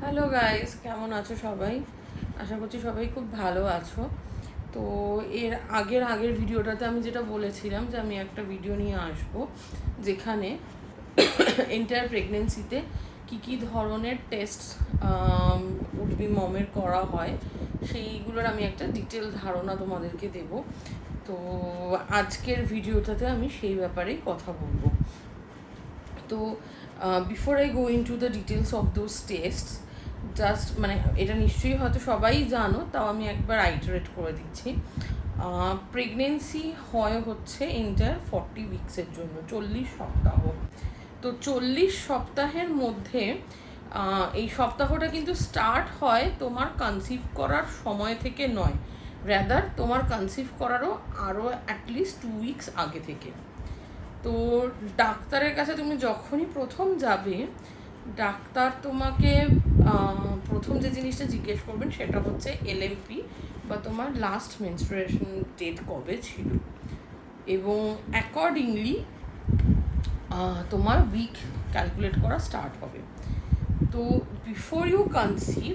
Hello guys, কেমন আছো সবাই? আশা করছি সবাই খুব ভালো আছো। তো এর আগের ভিডিওটাতে আমি যেটা বলেছিলাম যে আমি একটা ভিডিও নিয়ে আসবো যেখানে এন্টায়ার প্রেগনেন্সিতে কী ধরনের টেস্ট উডবি মমের করা হয় সেইগুলোর আমি একটা ডিটেল ধারণা তোমাদেরকে দেব। তো আজকের ভিডিওটাতে আমি সেই ব্যাপারেই কথা বলবো। তো before I go in to the details of those tastes, just মানে এটা নিশ্চয়ই হয়তো সবাই জানো, তাও আমি একবার আইটারেট করে দিচ্ছি। প্রেগনেন্সি হয় হচ্ছে এন্টায়ার 40 উইক্সের জন্য, 40 সপ্তাহ। তো 40 সপ্তাহের মধ্যে এই সপ্তাহটা কিন্তু স্টার্ট হয় তোমার কনসিভ করার সময় থেকে নয়, র্যাদার তোমার কনসিভ করারও আরও অ্যাটলিস্ট 2 উইক্স আগে থেকে। তো ডাক্তারের কাছে তুমি যখনই প্রথম যাবে, ডাক্তার তোমাকে প্রথম যে জিনিসটা জিজ্ঞেস করবেন সেটা হচ্ছে এলএমপি বা তোমার লাস্ট মেনস্ট্রুয়েশন ডেট কবে ছিল, এবং অ্যাকর্ডিংলি তোমার উইক ক্যালকুলেট করা স্টার্ট হবে। তো before you conceive,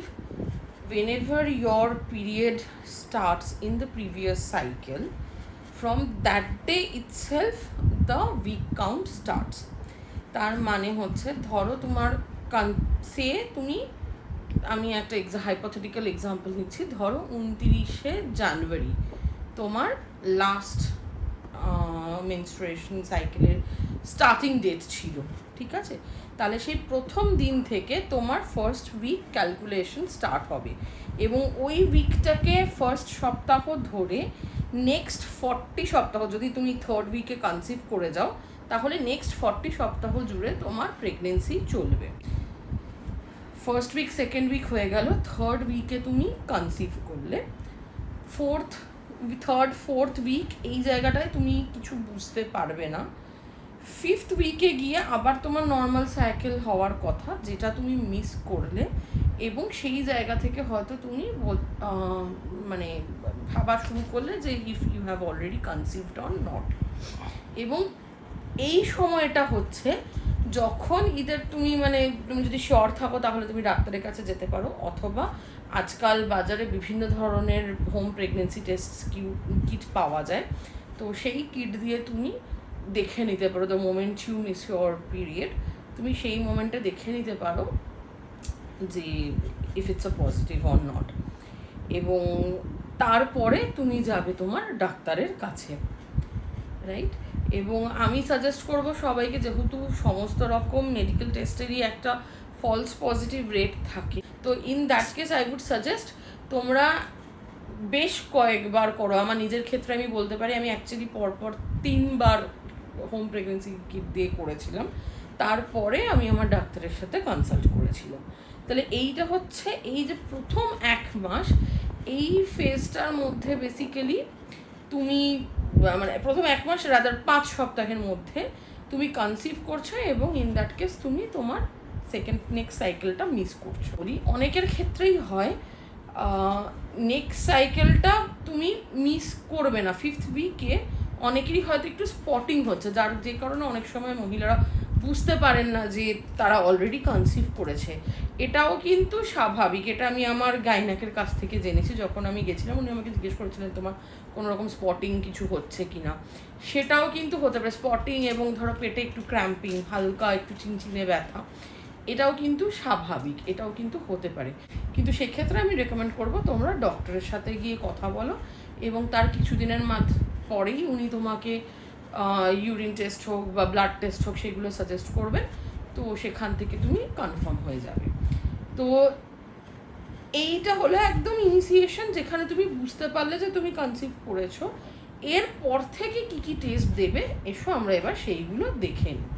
whenever your period starts in the previous cycle, from that day itself the week count starts. তার মানে হচ্ছে ধরো তোমার সে তুমি, আমি একটা হাইপোথেটিক্যাল এক্সাম্পল নিচ্ছি, ধরো 29শে জানুয়ারি তোমার লাস্ট মেনস্ট্রুয়েশন সাইকেলের স্টার্টিং ডেট ছিল, ঠিক আছে? তাহলে সেই প্রথম দিন থেকে তোমার ফার্স্ট উইক ক্যালকুলেশন স্টার্ট হবে, এবং ওই উইকটাকে ফার্স্ট সপ্তাহ ধরে নেক্সট 40 সপ্তাহ, যদি তুমি থার্ড উইকে কনসিভ করে যাও তাহলে নেক্সট 40 সপ্তাহ জুড়ে তোমার প্রেগনেন্সি চলবে। ফার্স্ট উইক সেকেন্ড উইক হয়ে গেল, থার্ড উইকে তুমি কনসিভ করলে, ফোর্থ উইক এই জায়গাটায় তুমি কিছু বুঝতে পারবে না। ফিফথ উইকে গিয়ে আবার তোমার নর্মাল সাইকেল হওয়ার কথা, যেটা তুমি মিস করলে, এবং সেই জায়গা থেকে হয়তো তুমি মানে ভাবা শুরু করলে যে if you have already conceived or not. এবং এই সময়টা হচ্ছে যখন তুমি তুমি যদি শিওর থাকো তাহলে তুমি ডাক্তারের কাছে যেতে পারো, অথবা আজকাল বাজারে বিভিন্ন ধরনের হোম প্রেগনেন্সি টেস্ট কিট পাওয়া যায়, তো সেই কিট দিয়ে তুমি দেখে নিতে পারো the moment you miss your period, তুমি সেই মোমেন্টে দেখে নিতে পারো যে if it's a positive or not. এবং তারপরে তুমি যাবে তোমার ডাক্তারের কাছে, রাইট? এবং আমি সাজেস্ট করব সবাইকে, যেহেতু সমস্ত রকম মেডিকেল টেস্টেরই একটা ফলস পজিটিভ রেট থাকে, তো in that case I would suggest তোমরা বেশ কয়েকবার করো। আমার নিজের ক্ষেত্রে আমি বলতে পারি আমি অ্যাকচুয়ালি পরপর 3বার হোম প্রেগনেন্সি কিট দিয়ে করেছিলাম, তারপরে আমি আমার ডাক্তারের সাথে কনসাল্ট করেছিলাম। তাহলে এইটা হচ্ছে এই যে প্রথম 1 মাস, এই ফেজটার মধ্যে বেসিক্যালি তুমি মানে প্রথম 1 মাস রাদার 5 সপ্তাহের মধ্যে তুমি কনসিভ করছো, এবং ইন দ্যাট কেস তুমি তোমার নেক্সট সাইকেলটা মিস করছো। অনেকের ক্ষেত্রেই হয় নেক্সট সাইকেলটা তুমি মিস করবে না, ফিফথ উইকে অনেকেরই হয়তো একটু স্পটিং হচ্ছে, যে কারণে অনেক সময় মহিলারা বুঝতে পারেন না যে তারা অলরেডি কনসিভ করেছে। এটাও কিন্তু স্বাভাবিক, এটা আমি আমার গাইনাকের কাছ থেকে জেনেছি। যখন আমি গেছিলাম উনি আমাকে জিজ্ঞেস করেছিলেন তোমার কোনো রকম স্পটিং কিছু হচ্ছে কি না, সেটাও কিন্তু হতে পারে। স্পটিং এবং ধরো পেটে একটু ক্র্যাম্পিং, হালকা একটু চিনচিনে ব্যথা, এটাও কিন্তু স্বাভাবিক, এটাও কিন্তু হতে পারে। কিন্তু সেক্ষেত্রে আমি রেকমেন্ড করবো তোমরা ডক্টরের সাথে গিয়ে কথা বলো, এবং তার কিছুদিনের পরেই উনি তোমাকে ইউরিন টেস্ট হোক বা ব্লাড টেস্ট হোক সেগুলো সাজেস্ট করবেন, তো সেখান থেকে তুমি কনফার্ম হয়ে যাবে। তো এইটা হলো একদম ইনিশিয়েশন, যেখানে তুমি বুঝতে পারলে যে তুমি কনসিভ করেছো। এরপর থেকে কী কী টেস্ট দেবে এসো আমরা এবার সেইগুলো দেখে নিই।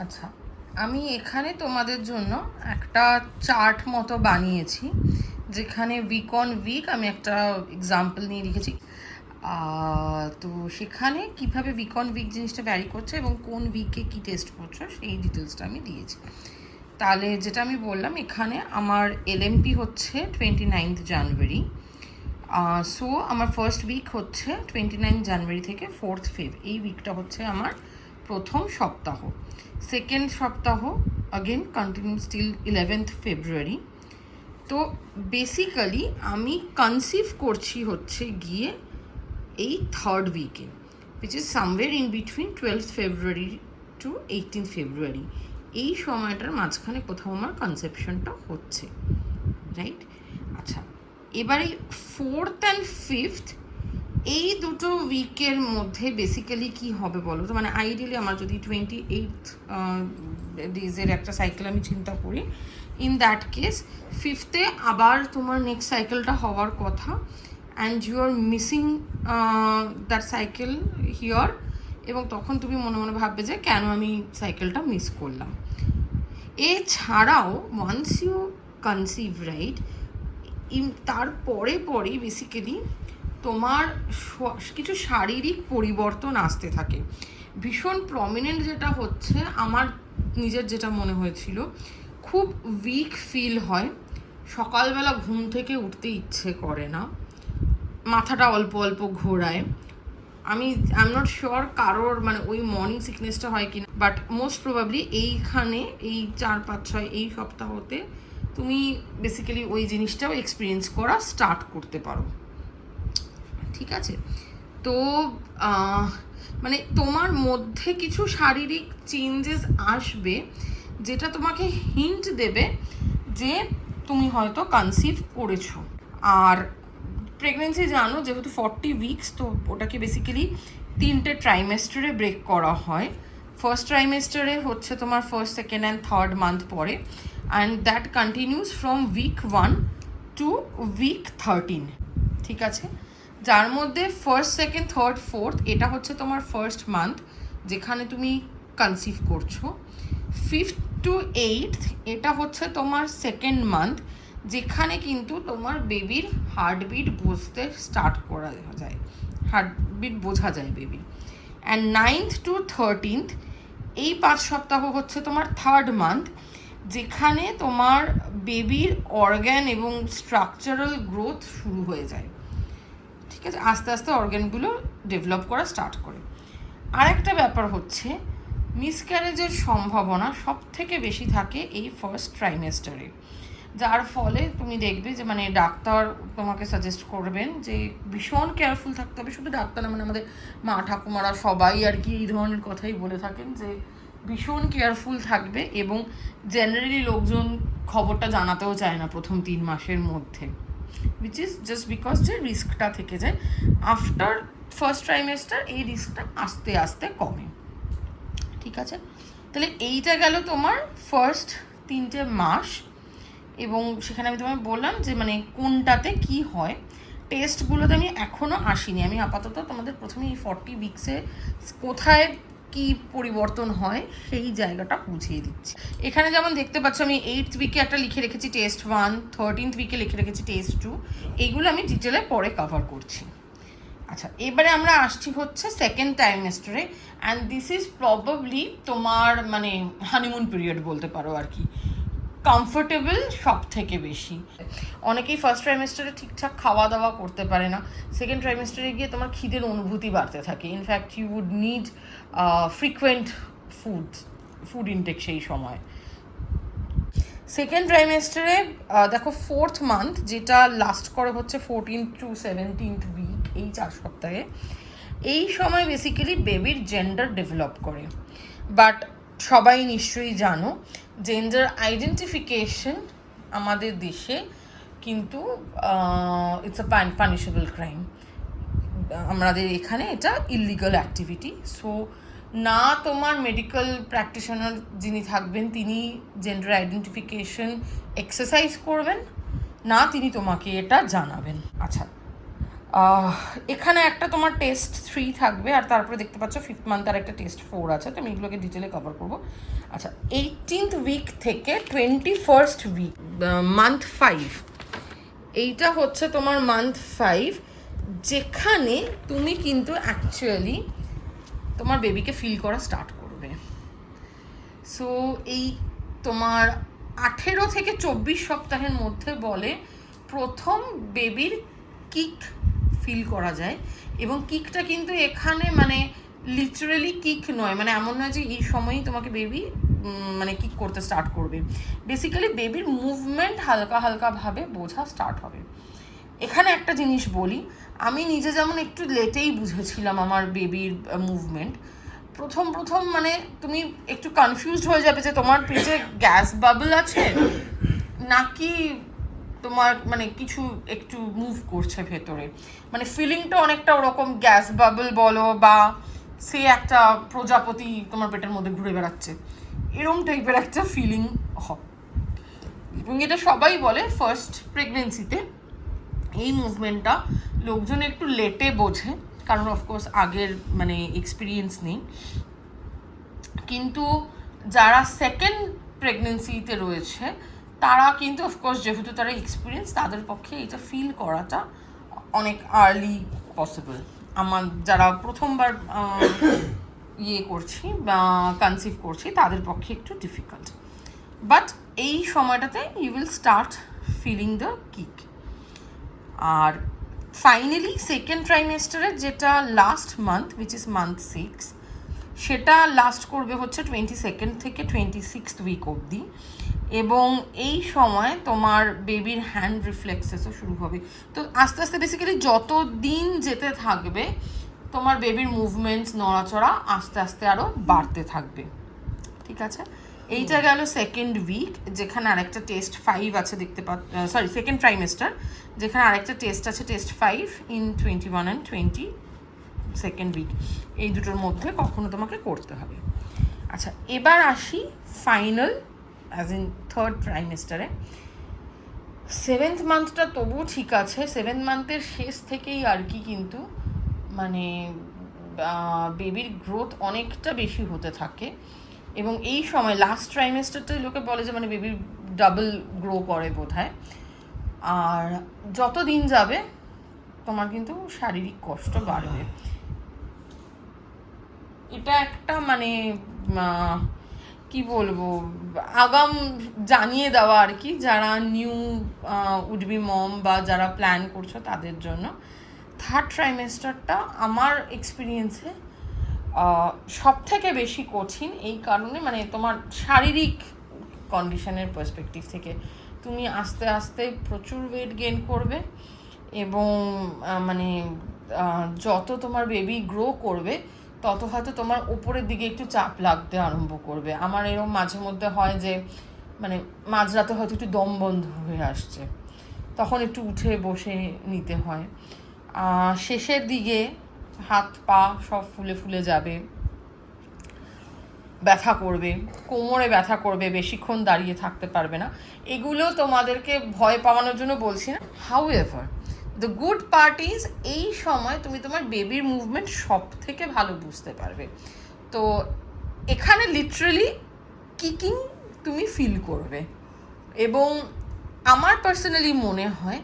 আচ্ছা, আমি এখানে তোমাদের জন্য একটা চার্ট মতো বানিয়েছি, যেখানে উইক অন উইক আমি একটা এক্সাম্পল নিয়ে লিখেছি। তো সেখানে কিভাবে উইক অন উইক জিনিসটা ভ্যারি করছে এবং কোন উইকে কী টেস্ট করছো সেই ডিটেলসটা আমি দিয়েছি। তাহলে যেটা আমি বললাম, এখানে আমার এলএমপি হচ্ছে 29 জানুয়ারি। সো আমার ফার্স্ট উইক হচ্ছে 29 জানুয়ারি থেকে 4 ফেব্রুয়ারি, এই উইকটা হচ্ছে আমার প্রথম সপ্তাহ। সেকেন্ড সপ্তাহ again continues till 11th February. তো বেসিক্যালি আমি কনসিভ করছি হচ্ছে গিয়ে এই থার্ড উইকে, which is somewhere in between 12th February to 18th February. এই সময়টার মাঝখানে কোথাও আমার কনসেপশনটা হচ্ছে, রাইট? আচ্ছা, এবারে 4th and 5th এই দুটো উইকের মধ্যে বেসিক্যালি কি হবে বলো তো? মানে আইডিয়ালি আমার যদি 28 ডেজের একটা সাইকেল আমি চিন্তা করি, ইন দ্যাট কেস 5th আবার তোমার নেক্সট সাইকেলটা হওয়ার কথা, and you are missing that cycle here, এবং তখন তুমি মনে মনে ভাববে যে কেন আমি সাইকেলটা মিস করলাম। এছাড়াও ওয়ান্স ইউ কনসিভ, রাইট, তারপরে পরেই বেসিক্যালি তোমার কিছু শারীরিক পরিবর্তন আসতে থাকে। ভীষণ প্রমিনেন্ট যেটা হচ্ছে, আমার নিজের যেটা মনে হয়েছিল, খুব উইক ফিল হয়, সকালবেলা ঘুম থেকে উঠতে ইচ্ছে করে না, মাথাটা অল্প অল্প ঘোরায়। আই এম নট শিওর কারোর মানে ওই মর্নিং সিকনেসটা হয় কিনা, বাট মোস্ট প্রবাবলি এইখানে এই 4-5-6 এই সপ্তাহতে তুমি বেসিক্যালি ওই জিনিসটাও এক্সপিরিয়েন্স করা স্টার্ট করতে পারো, ঠিক আছে? তো মানে তোমার মধ্যে কিছু শারীরিক চেঞ্জেস আসবে যেটা তোমাকে হিন্ট দেবে যে তুমি হয়তো কনসিভ করেছো। আর প্রেগনেন্সি জানো যেহেতু 40 উইকস, তো ওটাকে বেসিক্যালি 3টে ট্রাইমেস্টারে ব্রেক করা হয়। ফার্স্ট ট্রাইমেস্টারে হচ্ছে তোমার first, second and third month পরে, and that continues from week 1 to week 13, ঠিক আছে? যার মধ্যে ফার্স্ট, সেকেন্ড, থার্ড, ফোর্থ এটা হচ্ছে তোমার ফার্স্ট মান্থ যেখানে তুমি কনসিভ করছো। 5th to 8th এটা হচ্ছে তোমার সেকেন্ড মান্থ যেখানে কিন্তু তোমার বেবির হার্টবিট বুঝতে স্টার্ট করা যায়, হার্টবিট বোঝা যায় বেবির। অ্যান্ড 9th to 13th এই 5 সপ্তাহ হচ্ছে তোমার থার্ড মান্থ যেখানে তোমার বেবির অর্গ্যান এবং স্ট্রাকচারাল গ্রোথ শুরু হয়ে যায়, ঠিক আছে? আস্তে আস্তে অর্গ্যানগুলো ডেভেলপ করা স্টার্ট করে। আর একটা ব্যাপার হচ্ছে মিসক্যারেজের সম্ভাবনা সব থেকে বেশি থাকে এই ফার্স্ট ট্রাইমেস্টারে, যার ফলে তুমি দেখবে যে মানে ডাক্তার তোমাকে সাজেস্ট করবেন যে ভীষণ কেয়ারফুল থাকতে হবে। শুধু ডাক্তার না, মানে আমাদের মা ঠাকুমারা সবাই আর কি এই ধরনের কথাই বলে থাকেন যে ভীষণ কেয়ারফুল থাকবে, এবং জেনারেলি লোকজন খবরটা জানাতেও চায় না প্রথম 3 মাসের মধ্যে, which is just because যে রিস্কটা থেকে যায়। আফটার ফার্স্ট ট্রাইমেস্টার এই রিস্কটা আস্তে আস্তে কমে, ঠিক আছে? তাহলে এইটা গেল তোমার ফার্স্ট 3টে মাস, এবং সেখানে আমি তোমায় বললাম যে মানে কোনটাতে কি হয়। টেস্টগুলোতে আমি এখনও আসিনি, আমি আপাতত তোমাদের প্রথমে এই 40 উইকসে কোথায় কি পরিবর্তন হয় সেই জায়গাটা বুঝিয়ে দিচ্ছি। এখানে যেমন দেখতে পাচ্ছ আমি 8th উইকে একটা লিখে রেখেছি টেস্ট 1, 13th উইকে লিখে রেখেছি টেস্ট 2, এইগুলো আমি ডিটেলে পরে কভার করছি। আচ্ছা, এবারে আমরা আসছি হচ্ছে সেকেন্ড ট্রাইমেস্টারে, অ্যান্ড দিস ইজ প্রবাবলি তোমার মানে হানিমুন পিরিয়ড বলতে পারো আর কি, কমফোর্টেবল সব থেকে বেশি। অনেকেই ফার্স্ট ট্রাইমেস্টারে ঠিকঠাক খাওয়া দাওয়া করতে পারে না, সেকেন্ড ট্রাইমেস্টারে গিয়ে তোমার খিদের অনুভূতি বাড়তে থাকে। In fact you would need frequent food intake সেই সময়। সেকেন্ড ট্রাইমেস্টারে দেখো 4th মান্থ যেটা লাস্ট করে হচ্ছে 14th to 17th উইক, এই 4 সপ্তাহে এই সময় বেসিক্যালি বেবির জেন্ডার ডেভেলপ করে। বাট সবাই নিশ্চয়ই জানো জেন্ডার আইডেন্টিফিকেশন আমাদের দেশে কিন্তু ইটস আ পানিশেবল ক্রাইম। আমাদের এখানে এটা ইললিগাল অ্যাক্টিভিটি। সো না তোমার মেডিকেল প্র্যাকটিশনার যিনি থাকবেন তিনি জেন্ডার আইডেন্টিফিকেশন এক্সারসাইজ করবেন, না তিনি তোমাকে এটা জানাবেন। আচ্ছা, এখানে একটা তোমার টেস্ট 3 থাকবে, আর তারপরে দেখতে পাচ্ছ 5th মান্থ আর একটা টেস্ট 4 আছে, তো আমি এগুলোকে ডিটেলে কভার করবো। আচ্ছা, 18th উইক থেকে 21st উইক, মান্থ 5, এইটা হচ্ছে তোমার মান্থ 5 যেখানে তুমি কিন্তু অ্যাকচুয়ালি তোমার বেবিকে ফিল করা স্টার্ট করবে। সো এই তোমার 18 থেকে 24 সপ্তাহের মধ্যে বলে প্রথম বেবির কিক ফিল করা যায়, এবং কিকটা কিন্তু এখানে মানে লিটারালি কিক নয়, মানে এমন নয় যে এই সময়ই তোমাকে বেবি মানে কিক করতে স্টার্ট করবে। বেসিক্যালি বেবির মুভমেন্ট হালকা হালকাভাবে বোঝা স্টার্ট হবে। এখানে একটা জিনিস বলি, আমি নিজে যেমন একটু লেটেই বুঝেছিলাম আমার বেবির মুভমেন্ট। প্রথম মানে তুমি একটু কনফিউজড হয়ে যাবে যে তোমার পেটে গ্যাস বাবল আছে নাকি তোমার মানে কিছু একটু মুভ করছে ভেতরে, মানে ফিলিংটা অনেকটা ওরকম গ্যাস বাবল বলো বা সে একটা প্রজাপতি তোমার পেটের মধ্যে ঘুরে বেড়াচ্ছে, এরকম টাইপের একটা ফিলিং হয়। এবং এটা সবাই বলে ফার্স্ট প্রেগনেন্সিতে এই মুভমেন্টটা লোকজন একটু লেটে বোঝে, কারণ অফকোর্স আগের মানে এক্সপিরিয়েন্স নেই। কিন্তু যারা সেকেন্ড প্রেগনেন্সিতে রয়েছে তারা কিন্তু অফকোর্স যেহেতু তারা এক্সপিরিয়েন্স, তাদের পক্ষে এটা ফিল করাটা অনেক আর্লি পসিবল। আমার যারা প্রথমবার করছি বা কনসিভ করছি তাদের পক্ষে একটু ডিফিকাল্ট, বাট এই সময়টাতে you will start feeling the kick. আর ফাইনালি সেকেন্ড ট্রাইমেস্টারের যেটা last month which is month 6, সেটা লাস্ট করবে হচ্ছে 22nd থেকে 26th উইক অবধি। এবং এই সময় তোমার বেবির হ্যান্ড রিফ্লেক্সেসও শুরু হবে। তো আস্তে আস্তে বেসিক্যালি যত দিন যেতে থাকবে তোমার বেবির মুভমেন্টস নড়াচড়া আস্তে আস্তে আরও বাড়তে থাকবে, ঠিক আছে? এইটা গেল সেকেন্ড উইক, যেখানে আরেকটা টেস্ট 5 আছে দেখতে সরি সেকেন্ড ট্রাইমেস্টার, যেখানে আরেকটা টেস্ট আছে test 5 in 21 and 22nd week. এই দুটোর মধ্যে কখনো তোমাকে করতে হবে। আচ্ছা, এবার আসি ফাইনাল অ্যাজ ইন থার্ড ট্রাইমেস্টারে। 7th মান্থটা তবুও ঠিক আছে, 7th মান্থের শেষ থেকেই আর কি কিন্তু মানে বেবির গ্রোথ অনেকটা বেশি হতে থাকে। এবং এই সময় লাস্ট ট্রাইমেস্টারটাই লোকে বলে যে মানে বেবির ডাবল গ্রো করে বোধহয়। আর যত দিন যাবে তোমার কিন্তু শারীরিক কষ্ট বাড়বে। এটা একটা মানে কি বলবো আগাম জানিয়ে দেওয়া আর কি, যারা নিউ উডবি মম বা যারা প্ল্যান করছো তাদের জন্য। থার্ড ট্রাইমেস্টারটা আমার এক্সপিরিয়েন্সে সব থেকে বেশি কঠিন এই কারণে, মানে তোমার শারীরিক কন্ডিশনের পার্সপেক্টিভ থেকে তুমি আস্তে আস্তে প্রচুর ওয়েট গেইন করবে। এবং মানে যত তোমার বেবি গ্রো করবে তত হয়তো তোমার উপরের দিকে একটু চাপ লাগতে আরম্ভ করবে। আমার এরকম মাঝে মধ্যে হয় যে মানে মাঝরাতে হয়তো একটু দম বন্ধ হয়ে আসছে, তখন একটু উঠে বসে নিতে হয়। শেষের দিকে হাত পা সব ফুলে ফুলে যাবে, ব্যথা করবে, কোমরে ব্যথা করবে, বেশিক্ষণ দাঁড়িয়ে থাকতে পারবে না। এগুলো তোমাদেরকে ভয় পাওয়ানোর জন্য বলছি না। However the good part is এই সময় তুমি তোমার বেবির মুভমেন্ট সব থেকে ভালো বুঝতে পারবে। তো এখানে লিটারালি কিকিং তুমি ফিল করবে। এবং আমার পার্সোনালি মনে হয়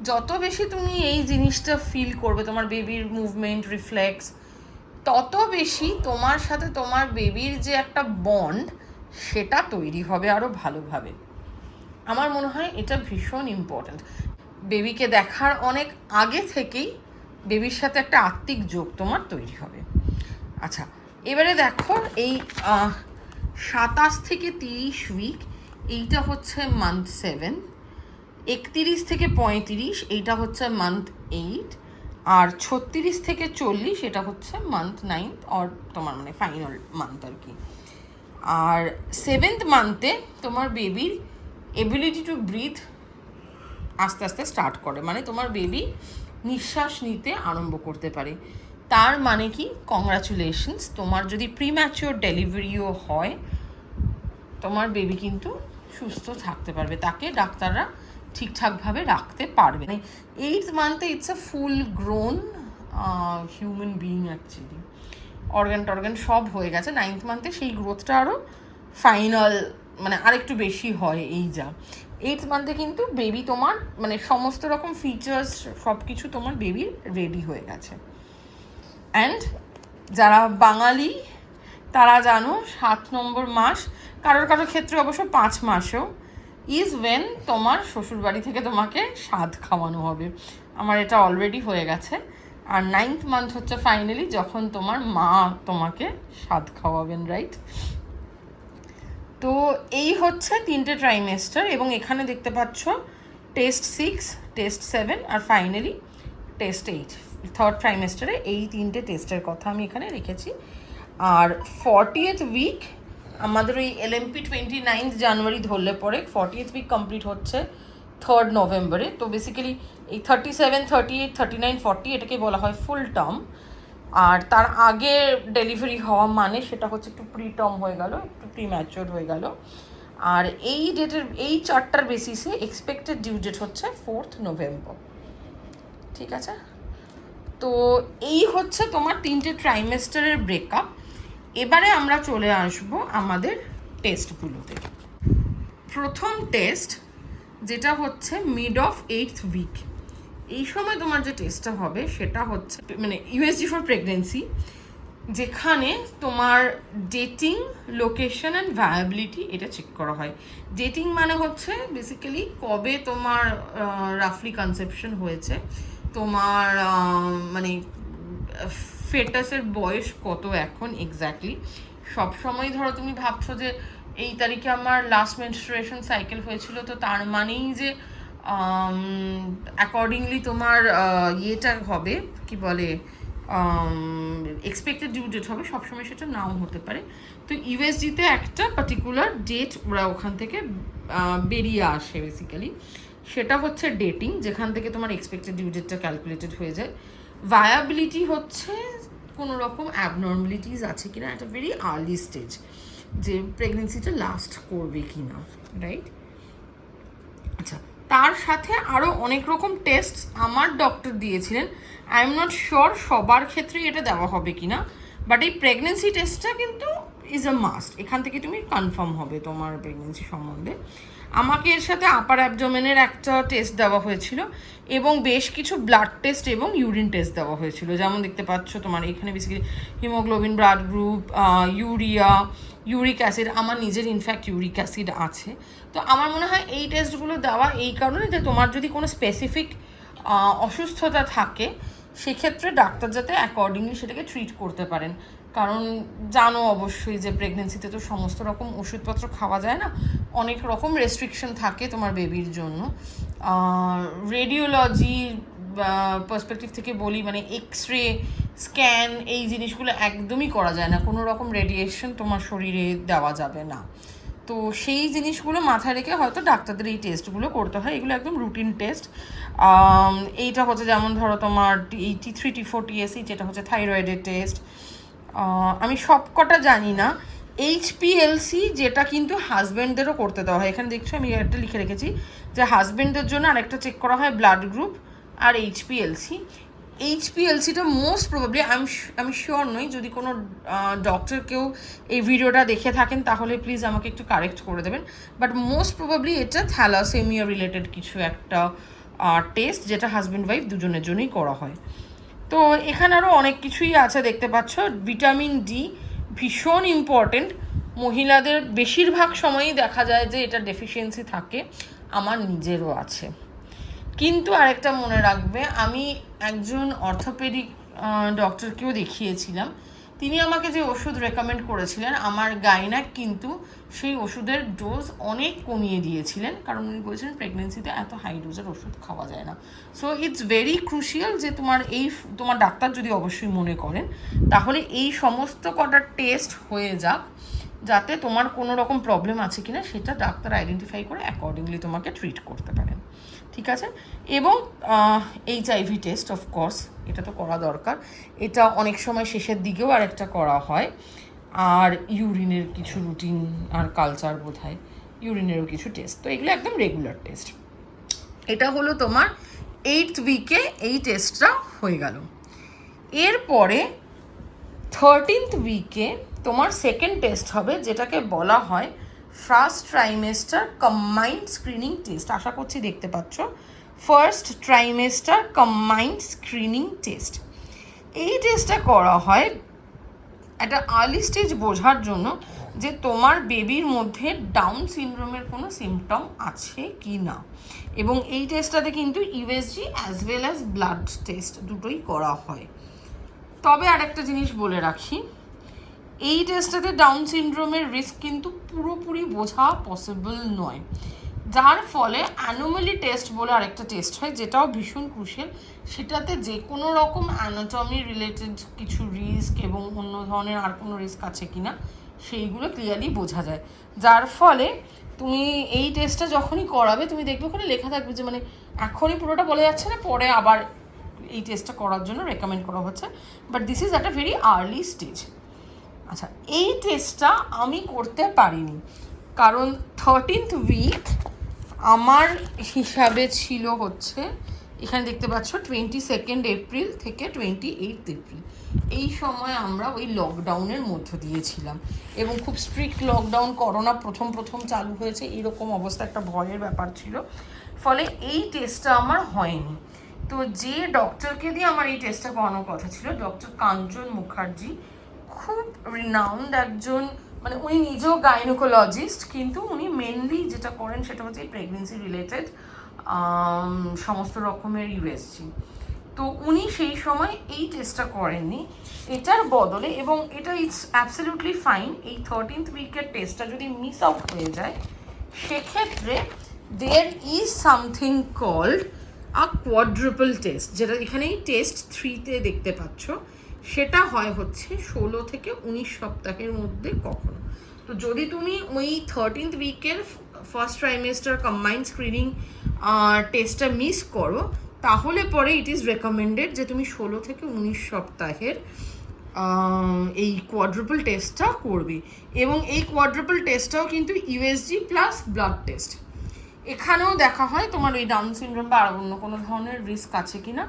যত বেশি তুমি এই জিনিসটা ফিল করবে, তোমার বেবির মুভমেন্ট রিফ্লেক্স, তত বেশি তোমার সাথে তোমার বেবির যে একটা বন্ড সেটা তৈরি হবে আরও ভালোভাবে। আমার মনে হয় এটা ভীষণ ইম্পর্ট্যান্ট। বেবিকে দেখার অনেক আগে থেকেই বেবির সাথে একটা আত্মিক যোগ তোমার তৈরি হবে। আচ্ছা, এবারে দেখো এই 27 থেকে 30 উইক এইটা হচ্ছে মান্থ 7, 31 থেকে 35 এইটা হচ্ছে মান্থ 8, আর 36 থেকে 40 এটা হচ্ছে মান্থ 9 অর তোমার মানে ফাইনাল মান্থ আর কি। আর 7th মান্থে তোমার বেবির এবিলিটি টু ব্রিথ আস্তে আস্তে স্টার্ট করে, মানে তোমার বেবি নিঃশ্বাস নিতে আরম্ভ করতে পারে। তার মানে কি, কংগ্রাচুলেশনস, তোমার যদি প্রিম্যাচিওর ডেলিভারিও হয় তোমার বেবি কিন্তু সুস্থ থাকতে পারবে, তাকে ডাক্তাররা ঠিকঠাকভাবে রাখতে পারবে। 8th মান্থে it's a full grown human being actually, organ সব হয়ে গেছে। 9th মান্থে সেই গ্রোথটা আরও ফাইনাল মানে আরেকটু বেশি হয় এই যা। 8th মান্থে কিন্তু বেবি তোমার মানে সমস্ত রকম ফিচার্স সব কিছু তোমার বেবির রেডি হয়ে গেছে। অ্যান্ড যারা বাঙালি তারা জানো 7 নম্বর মাস, কারোর ক্ষেত্রে অবশ্য 5 মাসেও ইজ ওয়েন তোমার শ্বশুরবাড়ি থেকে তোমাকে স্বাদ খাওয়ানো হবে। আমার এটা অলরেডি হয়ে গেছে। আর 9th মান্থ হচ্ছে ফাইনালি যখন তোমার মা তোমাকে স্বাদ খাওয়াবেন, রাইট? তো এই হচ্ছে 3টে ট্রাইমেস্টার, এবং এখানে দেখতে পাচ্ছ টেস্ট 6, টেস্ট 7 আর ফাইনালি টেস্ট 8। থার্ড ট্রাইমেস্টারে এই 3টে টেস্টের কথা আমি এখানে রেখেছি। আর 40th উইক আমাদের ওই LMP 29 জানুয়ারি ধরলে পরে 40th উইক কমপ্লিট হচ্ছে 3rd নভেম্বরে। তো বেসিক্যালি এই 37, 38, 39, 40 এটাকে বলা হয় ফুল টার্ম। আর তার আগে ডেলিভারি হওয়া মানে সেটা হচ্ছে একটু প্রি টার্ম হয়ে গেল, একটু প্রিম্যাচিওর হয়ে গেল। আর এই ডেটের এই চারটার বেসিসে এক্সপেক্টেড ডিউ ডেট হচ্ছে 4th নভেম্বর। ঠিক আছে, তো এই হচ্ছে তোমার 3টে ট্রাইমেস্টারের ব্রেকআপ। এবারে আমরা চলে আসব আমাদের টেস্টগুলোতে। প্রথম টেস্ট যেটা হচ্ছে মিড অফ 8th উইক, এই সময় তোমার যে টেস্টটা হবে সেটা হচ্ছে মানে USG ফর প্রেগনেন্সি, যেখানে তোমার ডেটিং, লোকেশন অ্যান্ড ভায়াবিলিটি এটা চেক করা হয়। ডেটিং মানে হচ্ছে বেসিক্যালি কবে তোমার রাফলি কনসেপশন হয়েছে, তোমার মানে ফেটাসের বয়স কত এখন এক্স্যাক্টলি। সবসময় ধরো তুমি ভাবছো যে এই তারিখে আমার লাস্ট মেনস্ট্রুয়েশন সাইকেল হয়েছিল, তো তার মানেই যে অ্যাকর্ডিংলি তোমার ইয়েটা হবে, কি বলে, এক্সপেক্টেড ডিউ ডেট হবে, সবসময় সেটা নাও হতে পারে। তো ইউএসজিতে একটা পার্টিকুলার ডেট ওরা ওখান থেকে বেরিয়ে আসে বেসিক্যালি, সেটা হচ্ছে ডেটিং, যেখান থেকে তোমার এক্সপেক্টেড ডিউ ডেটটা ক্যালকুলেটেড হয়ে যায়। ভায়াবিলিটি হচ্ছে কোনো রকম অ্যাবনর্মালিটিস আছে কিনা, একটা ভেরি আর্লি স্টেজ, যে প্রেগনেন্সিটা লাস্ট করবে কি না, রাইট? আচ্ছা, তার সাথে আরও অনেক রকম টেস্ট আমার ডক্টর দিয়েছিলেন। আই এম নট শিওর সবার ক্ষেত্রেই এটা দেওয়া হবে কি না, বাট এই প্রেগনেন্সি টেস্টটা কিন্তু ইজ আ মাস্ট। এখান থেকে তুমি কনফার্ম হবে তোমার প্রেগনেন্সি সম্বন্ধে। আমাকে এর সাথে আপার অ্যাবডোমেনের একটা টেস্ট দেওয়া হয়েছিল, এবং বেশ কিছু ব্লাড টেস্ট এবং ইউরিন টেস্ট দেওয়া হয়েছিল। যেমন দেখতে পাচ্ছ তোমার এখানে basically haemoglobin, blood group, urea, uric acid. আমার নিজের ইনফ্যাক্ট ইউরিক অ্যাসিড আছে। তো আমার মনে হয় এই টেস্টগুলো দেওয়া এই কারণে যে তোমার যদি কোনো স্পেসিফিক অসুস্থতা থাকে, সেক্ষেত্রে ডাক্তার যাতে অ্যাকর্ডিংলি সেটাকে ট্রিট করতে পারেন। কারণ জানো অবশ্যই যে প্রেগনেন্সিতে তো সমস্ত রকম ওষুধপত্র খাওয়া যায় না, অনেক রকম রেস্ট্রিকশন থাকে তোমার বেবির জন্য। রেডিওলজি পার্সপেক্টিভ থেকে বলি, মানে এক্স-রে, স্ক্যান, এই জিনিসগুলো একদমই করা যায় না, কোনো রকম রেডিয়েশন তোমার শরীরে দেওয়া যাবে না। তো সেই জিনিসগুলো মাথায় রেখে হয়তো ডাক্তারদের এই টেস্টগুলো করতে হয়। এগুলো একদম রুটিন টেস্ট। এইটা হচ্ছে যেমন ধরো তোমার এই T3, T4, TSH, যেটা হচ্ছে থাইরয়েডের টেস্ট। আমি সবকটা জানি না। HPLC, যেটা কিন্তু হাজব্যান্ডদেরও করতে দেওয়া হয়। এখানে দেখছো আমি একটা লিখে রেখেছি যে হাজব্যান্ডদের জন্য আরেকটা চেক করা হয় ব্লাড গ্রুপ আর HPLCটা মোস্ট প্রবাবলি, আমি শিওর নই, যদি কোনো ডক্টর কেউ এই ভিডিওটা দেখে থাকেন তাহলে প্লিজ আমাকে একটু কারেক্ট করে দেবেন, বাট মোস্ট প্রবাবলি এটা থ্যালাসেমিয়া রিলেটেড কিছু একটা টেস্ট, যেটা হাজব্যান্ড ওয়াইফ দুজনের জন্যই করা হয়। তো এখানে আরও অনেক কিছুই আছে দেখতে পাচ্ছ। ভিটামিন ডি ভীষণ ইম্পর্টেন্ট, মহিলাদের বেশিরভাগ সময়ই দেখা যায় যে এটা ডেফিসিয়েন্সি থাকে, আমার নিজেরও আছে। কিন্তু আরেকটা মনে রাখবে, আমি একজন অর্থোপেডিক ডক্টরকেও দেখিয়েছিলাম, তিনি আমাকে যে ওষুধ রেকমেন্ড করেছিলেন, আমার গাইনাক কিন্তু সেই ওষুধের ডোজ অনেক কমিয়ে দিয়েছিলেন, কারণ উনি বলেছিলেন প্রেগনেন্সিতে এত হাই ডোজের ওষুধ খাওয়া যায় না। সো ইটস ভেরি ক্রুশিয়াল যে তোমার ডাক্তার যদি অবশ্যই মনে করেন, তাহলে এই সমস্ত কটা টেস্ট হয়ে যাক, যাতে তোমার কোনো রকম প্রবলেম আছে কিনা সেটা ডাক্তার আইডেন্টিফাই করে অ্যাকর্ডিংলি তোমাকে ট্রিট করতে পারেন। ঠিক আছে, এবং HIV টেস্ট অফকোর্স এটা তো করা দরকার, এটা অনেক সময় শেষের দিকেও আরেকটা করা হয়। আর ইউরিনের কিছু রুটিন আর কালচার বোধহয়, ইউরিনেরও কিছু টেস্ট, তো এগুলো একদম রেগুলার টেস্ট। এটা হলো তোমার 8th উইকে এই টেস্টটা হয়ে গেল। এরপরে 13th উইকে তোমার সেকেন্ড টেস্ট হবে, যেটাকে বলা হয় first trimester combined screening test. আশা করছি দেখতে পাচ্ছ, first trimester combined screening test. এই টেস্টটা করা হয় একটা আর্লি স্টেজ বোঝার জন্য যে তোমার বেবির মধ্যে ডাউন সিনড্রোমের কোনো সিমটম আছে কি না, এবং এই টেস্টটাতে কিন্তু USG as well as blood test দুটোই করা হয়। তবে আরেকটা জিনিস বলে রাখি, এই টেস্টটাতে ডাউন সিনড্রোমের রিস্ক কিন্তু পুরোপুরি বোঝা পসিবল নয়, যার ফলে অ্যানোমালি টেস্ট বলে আরেকটা টেস্ট হয় যেটাও ভীষণ ক্রুশিয়াল। সেটাতে যে কোনো রকম অ্যানাটমি রিলেটেড কিছু রিস্ক এবং অন্য ধরনের আর কোনো রিস্ক আছে কিনা সেইগুলো ক্লিয়ারলি বোঝা যায়। যার ফলে তুমি এই টেস্টটা যখনই করাবে তুমি দেখবে ওখানে লেখা থাকবে যে মানে এখনই পুরোটা বলা যাচ্ছে না, পরে আবার এই টেস্টটা করার জন্য রেকমেন্ড করা হচ্ছে, but this is at a very early stage. আচ্ছা, এই টেস্টটা আমি করতে পারিনি কারণ 13th উইক আমার হিসাবে ছিল হচ্ছে, এখানে দেখতে পাচ্ছ 22 এপ্রিল থেকে 28 এপ্রিল, এই সময় আমরা ওই লকডাউনের মধ্য দিয়েছিলাম এবং খুব স্ট্রিক্ট লকডাউন, করোনা প্রথম চালু হয়েছে, এরকম অবস্থা, একটা ভয়ের ব্যাপার ছিল, ফলে এই টেস্টটা আমার হয়নি। তো যে ডক্টরকে দিয়ে আমার এই টেস্টটা করানোর কথা ছিল, ডক্টর কাঞ্চন মুখার্জি, খুব রিনাউন্ড একজন, মানে উনি নিজেও গাইনোকোলজিস্ট, কিন্তু উনি মেনলি যেটা করেন সেটা হচ্ছে প্রেগনেন্সি রিলেটেড সমস্ত রকমের ইউএসজি। তো উনি সেই সময় এই টেস্টটা করেননি, এটার বদলে, এবং এটা ইটস অ্যাবসলিউটলি ফাইন, এই 13th উইকের টেস্টটা যদি মিস আউট হয়ে যায় সেক্ষেত্রে there is something called a quadruple test, যেটা এখানেই টেস্ট 3-তে দেখতে পাচ্ছ। সেটা হয় হচ্ছে 16 থেকে 19 সপ্তাহের মধ্যে কখনো। তো যদি তুমি ওই 13th উইকের ফার্স্ট ট্রাইমেস্টার কম্বাইন্ড স্ক্রিনিং টেস্টটা মিস করো, তাহলে পরে ইট ইজ রেকমেন্ডেড যে তুমি 16 থেকে 19 সপ্তাহের এই কোয়াড্রুপল টেস্টটা করবে। এবং এই কোয়াড্রুপল টেস্টটাও কিন্তু ইউএসজি প্লাস ব্লাড টেস্ট। এখানেও দেখা হয় তোমার ওই ডাউন সিনড্রোম বা আর অন্য কোনো ধরনের রিস্ক আছে কিনা,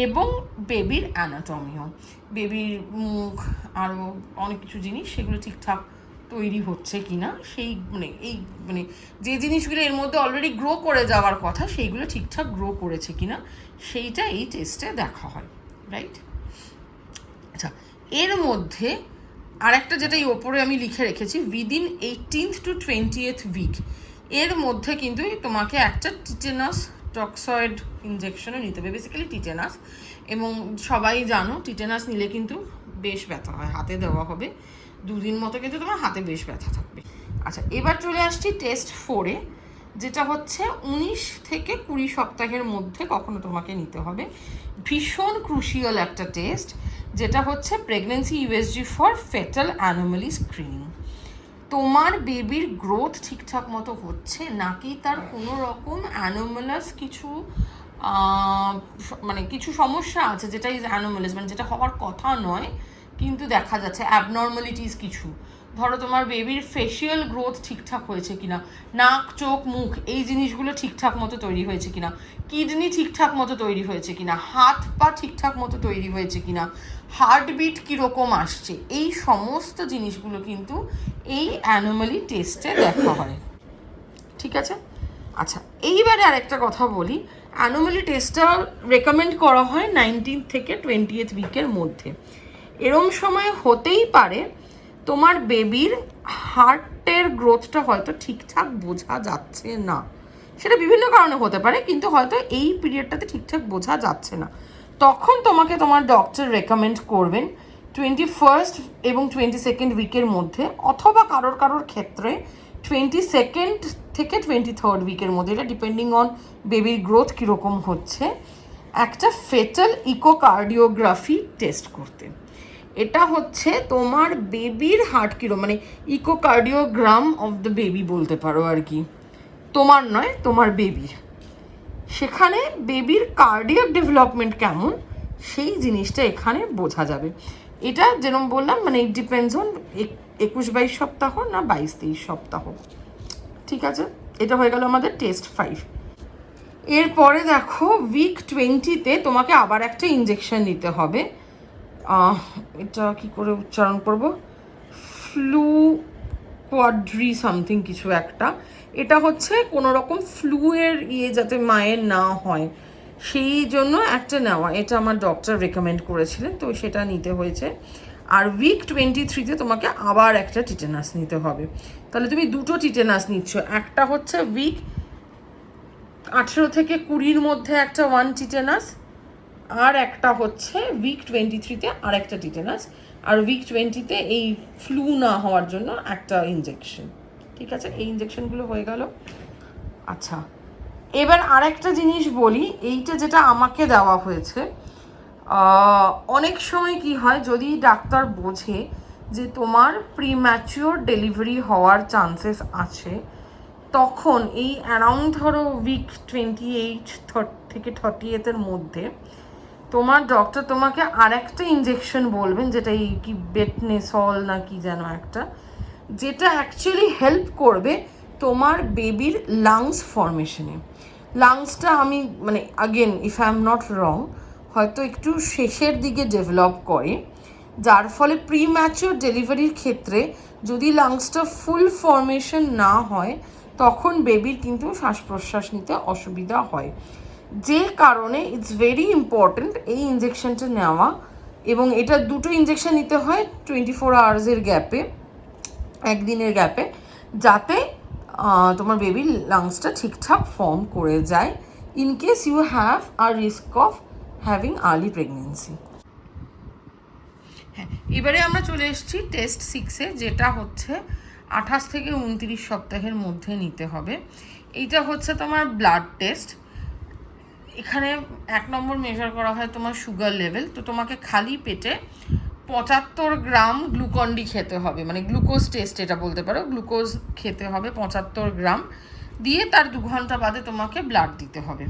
এবং বেবির অ্যানাটমিও, বেবির মুখ আরও অনেক কিছু জিনিস সেগুলো ঠিকঠাক তৈরি হচ্ছে কিনা, সেই মানে এই মানে যে জিনিসগুলো এর মধ্যে অলরেডি গ্রো করে যাওয়ার কথা সেইগুলো ঠিকঠাক গ্রো করেছে কিনা সেইটা এই টেস্টে দেখা হয়, রাইট? আচ্ছা, এর মধ্যে আরেকটা যেটা এই ওপরে আমি লিখে রেখেছি, within 18th to 20th week, এর মধ্যে কিন্তু তোমাকে একটা টিটেনাস টক্সয়েড ইনজেকশনও নিতে হবে, বেসিক্যালি টিটেনাস। এবং সবাই জানো টিটেনাস নিলে কিন্তু বেশ ব্যথা হয়, হাতে দেওয়া হবে 2 দিন মতো, কিন্তু তোমার হাতে বেশ ব্যথা থাকবে। আচ্ছা, এবার চলে আসছি টেস্ট 4-এ, যেটা হচ্ছে 19 থেকে 20 সপ্তাহের মধ্যে কখনো তোমাকে নিতে হবে। ভীষণ ক্রুশিয়াল একটা টেস্ট, যেটা হচ্ছে pregnancy USG for fetal anomaly screening. তোমার বেবির গ্রোথ ঠিকঠাক মতো হচ্ছে নাকি তার কোনো রকম অ্যানোমালাস কিছু মানে কিছু সমস্যা আছে, যেটা ইজ অ্যানোমালাস, মানে যেটা হওয়ার কথা নয় কিন্তু দেখা যাচ্ছে অ্যাবনর্মালিটিস কিছু। ধরো তোমার বেবির ফেশিয়াল গ্রোথ ঠিকঠাক হয়েছে কিনা, নাক চোখ মুখ এই জিনিসগুলো ঠিকঠাক মতো তৈরি হয়েছে কিনা, কিডনি ঠিকঠাক মতো তৈরি হয়েছে কিনা, হাত পা ঠিকঠাক মতো তৈরি হয়েছে কিনা, হার্টবিট কীরকম আসছে, এই সমস্ত জিনিসগুলো কিন্তু এই অ্যানোমালি টেস্টে দেখা হয়, ঠিক আছে? আচ্ছা, এইবারে আরেকটা কথা বলি, অ্যানোমালি টেস্টটা রেকমেন্ড করা হয় 19th থেকে 20th উইকের মধ্যে। এরম সময় হতেই পারে তোমার বেবির হার্টের গ্রোথটা হয়তো ঠিকঠাক বোঝা যাচ্ছে না, সেটা বিভিন্ন কারণে হতে পারে, কিন্তু হয়তো এই পিরিয়ডটাতে ঠিকঠাক বোঝা যাচ্ছে না। তখন তোমাকে তোমার ডক্টর রেকমেন্ড করবেন 21st এবং 22nd উইকের মধ্যে, অথবা কারোর ক্ষেত্রে 22nd থেকে 23rd উইকের মধ্যে, এটা ডিপেন্ডিং অন বেবির গ্রোথ কীরকম হচ্ছে, একটা ফেটাল ইকোকার্ডিওগ্রাফি টেস্ট করতে। এটা হচ্ছে তোমার বেবির হার্ট কিরকম, মানে ইকোকার্ডিওগ্রাম অফ দ্য বেবি বলতে পারো আর কি, তোমার নয় তোমার বেবির। সেখানে বেবির কার্ডিয়াক ডেভেলপমেন্ট কেমন সেই জিনিসটা এখানে বোঝা যাবে। এটা যেরকম বললাম, মানে ইট ডিপেন্ডস অন 21-22 সপ্তাহ না 22-23 সপ্তাহ, ঠিক আছে? এটা হয়ে গেল আমাদের টেস্ট 5। এরপরে দেখো উইক 20-তে তোমাকে আবার একটা ইঞ্জেকশন নিতে হবে, এটা কি করে উচ্চারণ করব, ফ্লু কোয়াড্রি সামথিং কিছু একটা। এটা হচ্ছে কোনো রকম ফ্লুয়ের যাতে মায়ের না হয় সেই জন্য একটা নেওয়া, এটা আমার ডক্টর রেকমেন্ড করেছিলেন, তো সেটা নিতে হয়েছে। আর উইক 23-তে তোমাকে আবার একটা টিটেনাস নিতে হবে, তাহলে তুমি 2টো টিটেনাস নিচ্ছ। একটা হচ্ছে উইক 18 থেকে 20-র মধ্যে একটা 1 টিটেনাস, আর একটা হচ্ছে উইক 23-তে আর একটা টিটেনাস। আর উইক 20-তে এই ফ্লু না হওয়ার জন্য একটা ইঞ্জেকশন। ঠিক আছে, এই ইঞ্জেকশনগুলো হয়ে গেল। আচ্ছা, এবার আরেকটা জিনিস বলি, এইটা যেটা আমাকে দেওয়া হয়েছে, অনেক সময় কি হয়, যদি ডাক্তার বোঝে যে তোমার প্রিম্যাচিওর ডেলিভারি হওয়ার চান্সেস আছে, তখন এই অ্যারাউন্ড ধরো উইক 28 থেকে 38-এর মধ্যে তোমার ডক্টর তোমাকে আরেকটা ইঞ্জেকশন বলবেন, যেটা এই কি বেটনেসল না কি যেন একটা, যেটা অ্যাকচুয়ালি হেল্প করবে তোমার বেবির লাংস ফর্মেশনে। লাংসটা আমি মানে again if I am not wrong হয়তো একটু শেষের দিকে ডেভেলপ করে, যার ফলে প্রিম্যাচিওর ডেলিভারির ক্ষেত্রে যদি লাংসটা ফুল ফর্মেশন না হয় তখন বেবির কিন্তু শ্বাস প্রশ্বাস নিতে অসুবিধা হয়। যে কারণে ইটস ভেরি ইম্পর্ট্যান্ট এই ইঞ্জেকশনটা নেওয়া, এবং এটা দুটো ইঞ্জেকশন নিতে হয় 24 আওয়ার্সের গ্যাপে, একদিনের গ্যাপে, যাতে তোমার বেবির লাংসটা ঠিকঠাক ফর্ম করে যায় in case you have a risk of having early pregnancy. হ্যাঁ, এবারে আমরা চলে এসেছি টেস্ট 6-এ, যেটা হচ্ছে 28 থেকে 29 সপ্তাহের মধ্যে নিতে হবে। এইটা হচ্ছে তোমার ব্লাড টেস্ট। এখানে 1 নম্বর মেজার করা হয় তোমার সুগার লেভেল। তো তোমাকে খালি পেটে 75 গ্রাম গ্লুকন্ডি খেতে হবে, মানে গ্লুকোজ টেস্ট এটা বলতে পারো, গ্লুকোজ খেতে হবে 75 গ্রাম, দিয়ে তার 2 ঘন্টা বাদে তোমাকে ব্লাড দিতে হবে।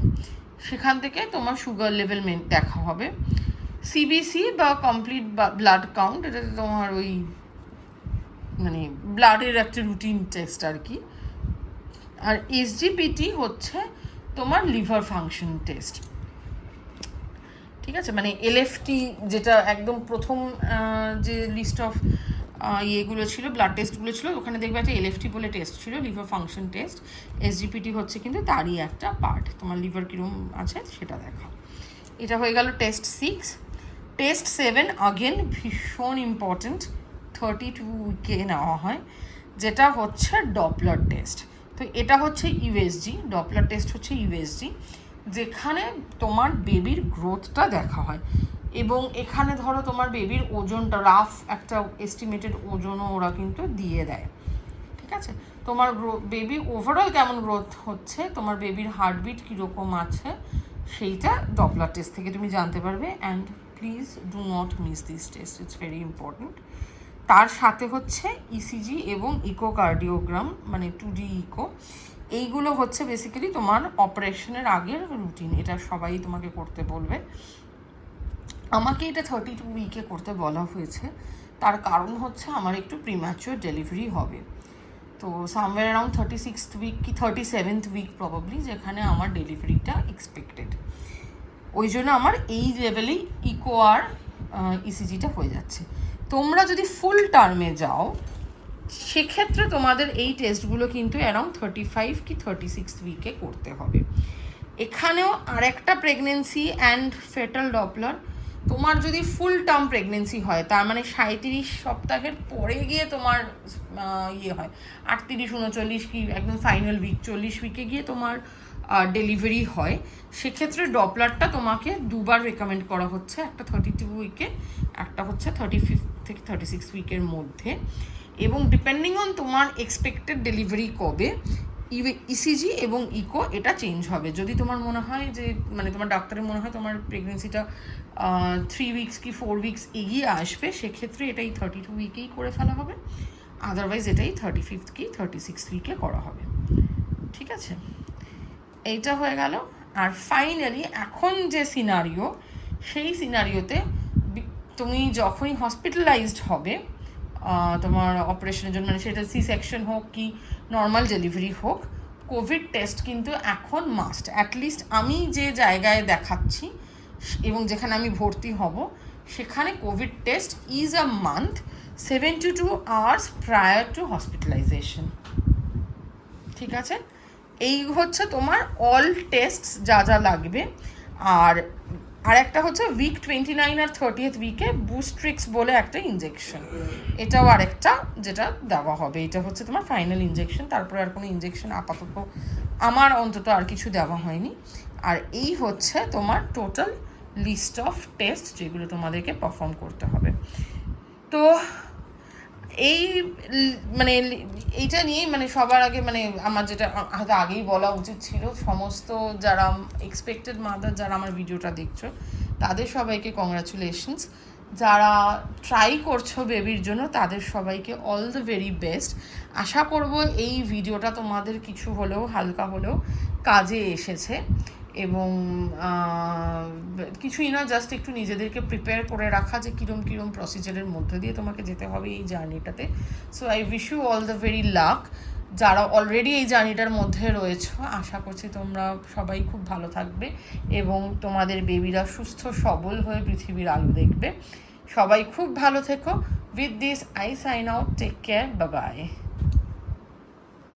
সেখান থেকে তোমার সুগার লেভেল দেখা হবে। সিবিসি বা কমপ্লিট ব্লাড কাউন্ট, এটাতে তোমার ওই মানে ব্লাডের একটা রুটিন টেস্ট আর কি। আর এসজিপিটি হচ্ছে তোমার লিভার ফাংশন টেস্ট। ঠিক আছে, মানে এলএফটি যেটা একদম প্রথম যে লিস্ট অফ ইয়েগুলো ছিল, ব্লাড টেস্টগুলো ছিল, ওখানে দেখবে একটা এলএফটি বলে টেস্ট ছিল, লিভার ফাংশন টেস্ট। এসজিপিটি হচ্ছে কিন্তু তারই একটা পার্ট, তোমার লিভার কীরকম আছে সেটা দেখা। এটা হয়ে গেল টেস্ট 6। টেস্ট 7 আগেন ভীষণ ইম্পর্ট্যান্ট, 32 উইকে নেওয়া হয়, যেটা হচ্ছে ডপলার টেস্ট। তো এটা হচ্ছে ইউএসজি, ডপলার টেস্ট হচ্ছে ইউএসজি, যেখানে তোমার বেবির গ্রোথটা দেখা হয়। এবং এখানে ধরো তোমার বেবির ওজনটা, রাফ একটা এস্টিমেটেড ওজনও ওরা কিন্তু দিয়ে দেয়। ঠিক আছে, তোমার বেবি ওভারঅল কেমন গ্রোথ হচ্ছে, তোমার বেবির হার্টবিট কীরকম আছে, সেইটা ডপলার টেস্ট থেকে তুমি জানতে পারবে। And please do not miss this test, it's very important. তার সাথে হচ্ছে ইসিজি এবং ইকোকার্ডিওগ্রাম, মানে 2D ইকো। এইগুলো হচ্ছে বেসিক্যালি তোমার অপারেশনের আগের রুটিন, এটা সবাই তোমাকে করতে বলবে। আমাকে এটা 32 উইকে করতে বলা হয়েছে, তার কারণ হচ্ছে আমার একটু প্রিম্যাচিওর ডেলিভারি হবে। তো সামওয়্যার অ্যারাউন্ড 36th উইক কি 37th উইক প্রবাবলি, যেখানে আমার ডেলিভারিটা এক্সপেক্টেড। ওই জন্য আমার এই লেভেলেই ইকো আর ইসিজিটা হয়ে যাচ্ছে। তোমরা যদি ফুল টার্মে যাও সেক্ষেত্রে তোমাদের এই টেস্টগুলো কিন্তু অ্যারাউন্ড 35 কি 36 উইকে করতে হবে। এখানেও আরেকটা প্রেগনেন্সি অ্যান্ড ফেটাল ডপলার। তোমার যদি ফুল টার্ম প্রেগনেন্সি হয়, তার মানে 37 সপ্তাহের পরে গিয়ে তোমার ইয়ে হয় 38, 39 কি একদম ফাইনাল উইক 40 উইকে গিয়ে তোমার ডেলিভারি হয়, সেক্ষেত্রে ডপলারটা তোমাকে দুবার রেকমেন্ড করা হচ্ছে, একটা 32 উইকে, একটা হচ্ছে 35 থেকে 36 উইকের মধ্যে। এবং ডিপেন্ডিং অন তোমার এক্সপেক্টেড ডেলিভারি কবে, ইসিজি এবং ইকো এটা চেঞ্জ হবে। যদি তোমার মনে হয় যে মানে তোমার ডাক্তারের মনে হয় তোমার প্রেগনেন্সিটা 3 উইকস কি 4 উইকস এগিয়ে আসবে, সেক্ষেত্রে এটাই 32 উইকেই করে ফেলা হবে, আদারওয়াইজ এটাই 35 কি 36 উইকে করা হবে। ঠিক আছে, এইটা হয়ে গেল। আর ফাইনালি এখন যে সিনারিও, সেই সিনারিওতে তুমি যখনই হসপিটালাইজড হবে তোমার অপারেশনের জন্য, মানে সেটা সি সেকশন হোক কি নর্মাল ডেলিভারি হোক, কোভিড টেস্ট কিন্তু এখন মাস্ট। অ্যাটলিস্ট আমি যে জায়গায় দেখাচ্ছি এবং যেখানে আমি ভর্তি হব, সেখানে Covid test is a month 72 hours prior two hospitalisation. ঠিক আছে, এই হচ্ছে তোমার অল টেস্ট যা যা লাগবে। আর একটা হচ্ছে উইক 29 আর 30th উইকে বুস্ট্রিক্স বলে একটা ইঞ্জেকশন, এটাও আরেকটা যেটা দেওয়া হবে। এটা হচ্ছে তোমার ফাইনাল ইঞ্জেকশন, তারপরে আর কোনো ইঞ্জেকশন আপাতত আমার অন্তত আর কিছু দেওয়া হয়নি। আর এই হচ্ছে তোমার টোটাল লিস্ট অফ টেস্ট যেগুলো তোমাদেরকে পারফর্ম করতে হবে। তো এই মানে এইটা নিয়েই মানে সবার আগে মানে আমার যেটা হয়তো আগেই বলা উচিত ছিল, সমস্ত যারা এক্সপেক্টেড মাদার যারা আমার ভিডিওটা দেখছো তাদের সবাইকে কংগ্রাচুলেশনস, যারা ট্রাই করছো বেবির জন্য তাদের সবাইকে অল দ্য ভেরি বেস্ট। আশা করব এই ভিডিওটা তোমাদের কিছু হলেও হালকা হলেও কাজে এসেছে, এবং কিছুই না, জাস্ট একটু নিজেদেরকে প্রিপেয়ার করে রাখা যে কীরম কীরম প্রসিজারের মধ্যে দিয়ে তোমাকে যেতে হবে এই জার্নিটাতে। So I wish you all the very luck. যারা অলরেডি এই জার্নিটার মধ্যে রয়েছে, আশা করছি তোমরা সবাই খুব ভালো থাকবে এবং তোমাদের বেবিরা সুস্থ সবল হয়ে পৃথিবীর আলো দেখবে। সবাই খুব ভালো থেকো। With this I sign out, take care, bye by.